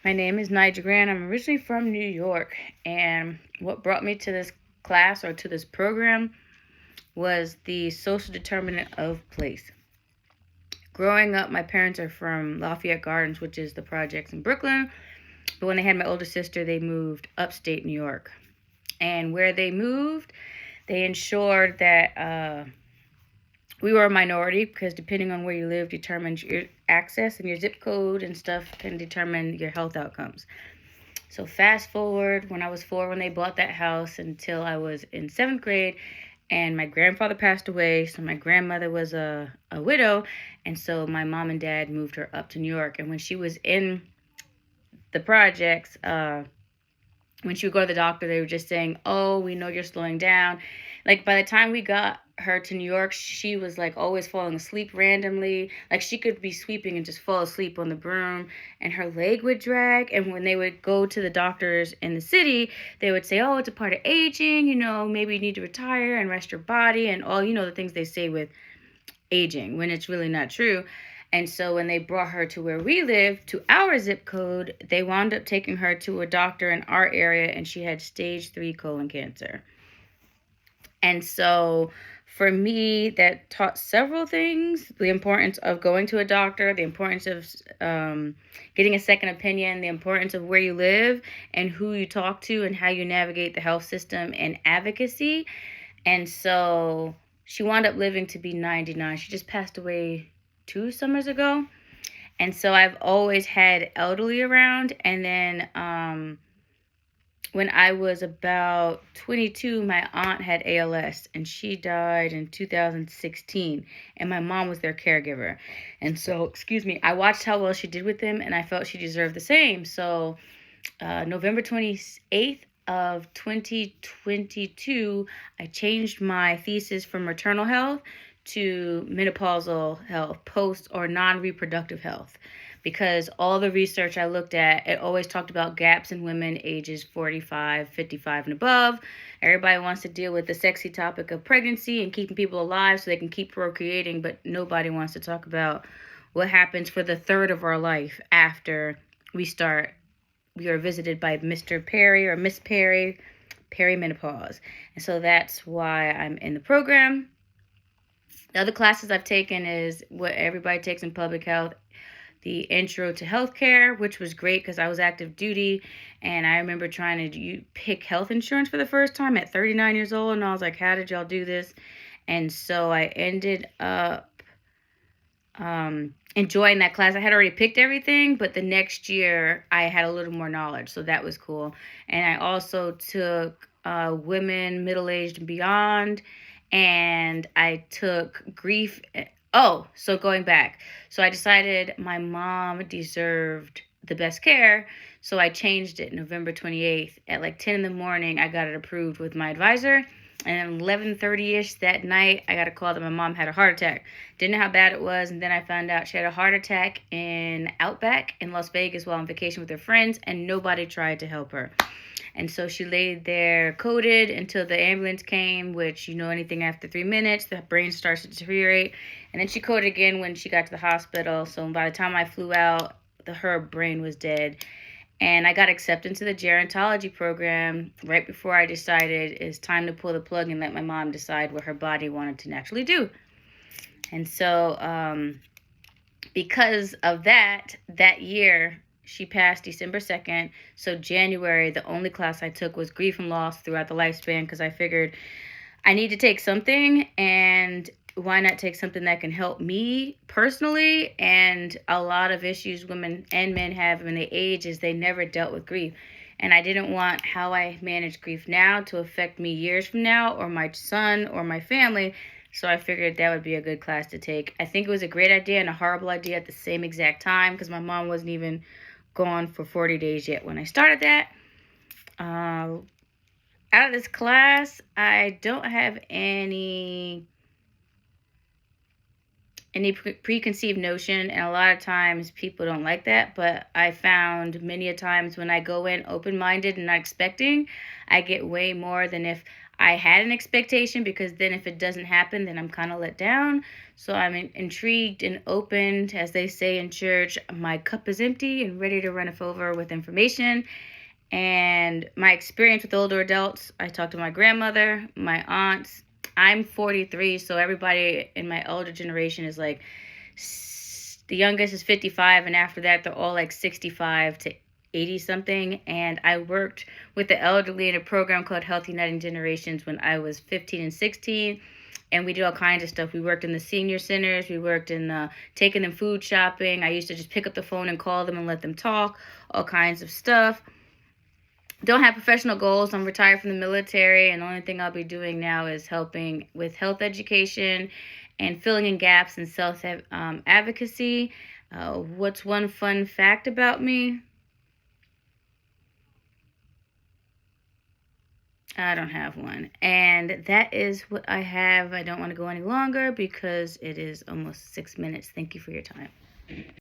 My name is Nigel Grant. I'm originally from New York, and what brought me to this class or to this program was the social determinant of place. Growing up, my parents are from Lafayette Gardens, which is the projects in Brooklyn, but when they had my older sister, they moved upstate New York. And where they moved, they ensured that we were a minority because depending on where you live determines your access, and your zip code and stuff can determine your health outcomes. So fast forward when I was 4 when they bought that house until I was in 7th grade, and my grandfather passed away. So my grandmother was a widow, and so my mom and dad moved her up to New York. And when she was in the projects, when she would go to the doctor, they were just saying, "Oh, we know you're slowing down." Like by the time we got her to New York, she was like always falling asleep randomly. Like she could be sweeping and just fall asleep on the broom, and her leg would drag. And when they would go to the doctors in the city, they would say, "Oh, it's a part of aging. Maybe you need to retire and rest your body," and all the things they say with aging when it's really not true. And so when they brought her to where we live, to our zip code, they wound up taking her to a doctor in our area, and she had stage 3 colon cancer. And so for me, that taught several things: the importance of going to a doctor, the importance of getting a second opinion, the importance of where you live and who you talk to and how you navigate the health system and advocacy. And so she wound up living to be 99. She just passed away 2 summers ago. And so I've always had elderly around. And then when I was about 22, my aunt had ALS, and she died in 2016. And my mom was their caregiver. And so, I watched how well she did with them, and I felt she deserved the same. So November 28th of 2022, I changed my thesis from maternal health to menopausal health, post or non-reproductive health, because all the research I looked at, it always talked about gaps in women ages 45, 55 and above. Everybody wants to deal with the sexy topic of pregnancy and keeping people alive so they can keep procreating, but nobody wants to talk about what happens for the third of our life after we are visited by Mr. Perry or Miss Perry, perimenopause. And so that's why I'm in the program. The other classes I've taken is what everybody takes in public health, the intro to healthcare, which was great because I was active duty, and I remember trying to pick health insurance for the first time at 39 years old, and I was like, how did y'all do this? And so I ended up enjoying that class. I had already picked everything, but the next year I had a little more knowledge, so that was cool. And I also took women, middle-aged and beyond, and I took grief. Oh, so going back, so I decided my mom deserved the best care, so I changed it November 28th at like 10 in the morning. I got it approved with my advisor. And 11:30ish that night, I got a call that my mom had a heart attack. Didn't know how bad it was, and then I found out she had a heart attack in Outback in Las Vegas while on vacation with her friends, and nobody tried to help her. And so she laid there coded until the ambulance came, which anything after 3 minutes, the brain starts to deteriorate. And then she coded again when she got to the hospital. So by the time I flew out, her brain was dead. And I got accepted into the gerontology program right before I decided it's time to pull the plug and let my mom decide what her body wanted to naturally do. And so because of that year, she passed December 2nd. So January, the only class I took was grief and loss throughout the lifespan, because I figured I need to take something, and why not take something that can help me personally? And a lot of issues women and men have when they age is they never dealt with grief. And I didn't want how I manage grief now to affect me years from now, or my son, or my family. So I figured that would be a good class to take. I think it was a great idea and a horrible idea at the same exact time, because my mom wasn't even gone for 40 days yet when I started that. Out of this class, I don't have any preconceived notion, and a lot of times people don't like that, but I found many a times when I go in open-minded and not expecting, I get way more than if I had an expectation, because then if it doesn't happen, then I'm kind of let down. So I'm intrigued and opened, as they say in church. My cup is empty and ready to run over with information. And my experience with older adults, I talked to my grandmother, my aunts. I'm 43, so everybody in my older generation is like, the youngest is 55, and after that, they're all like 65 to 80 something. And I worked with the elderly in a program called Health Uniting Generations when I was 15 and 16. And we did all kinds of stuff. We worked in the senior centers. We worked in taking them food shopping. I used to just pick up the phone and call them and let them talk, all kinds of stuff. Don't have professional goals. I'm retired from the military, and the only thing I'll be doing now is helping with health education and filling in gaps in self advocacy. What's one fun fact about me? I don't have one. And that is what I have. I don't want to go any longer because it is almost 6 minutes. Thank you for your time.